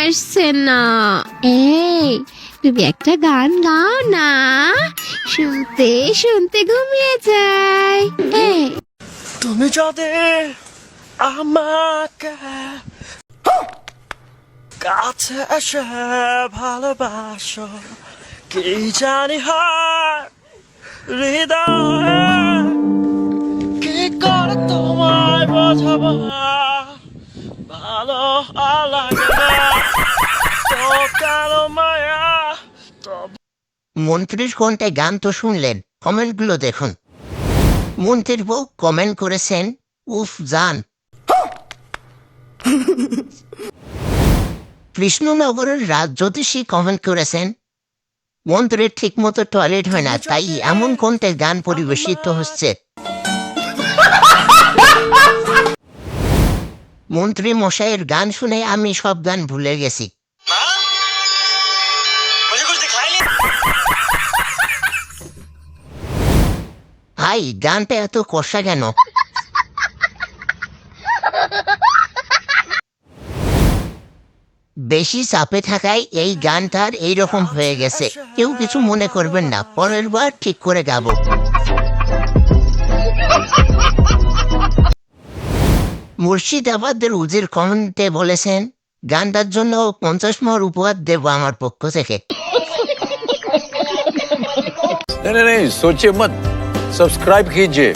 আসছে না। এই তুমি একটা গান গাও না, শুনতে শুনতে ঘুমিয়ে যাই। এই তুমি যদি আমাকে কাছে এসে ভালোবাসো, কি জানি হয় হৃদয়ে কি করে তোমায় বোঝাবো, ভালো লাগে না তো কেন মায়া। মন্ত্রীর কোনটায় গান তো শুনলেন, কমেন্টগুলো দেখুন। মন্ত্রীর বউ কমেন্ট করেছেন, উফ জান। কৃষ্ণনগরের রাজ জ্যোতিষী কমেন্ট করেছেন, মন্ত্রীর ঠিক মতো টয়লেট হয় না, তাই এমন কোনটায় গান পরিবেশিত হচ্ছে। মন্ত্রী মশাইয়ের গান শুনে আমি সব গান ভুলে গেছি। ভাই গানটা এত কষা কেন? বেশি চাপে থাকায় এই গানটার এইরকম হয়ে গেছে। কেউ কিছু মনে করবেন না, পরের বার ঠিক করে গাবো। মুর্শিদাবাদের উজির কমেন্টে বলেছেন, গানটার জন্য 50 মোহর উপহার দেব আমার পক্ষ থেকে। नहीं नहीं नहीं, सोचिए मत, सब्सक्राइब कीजिए।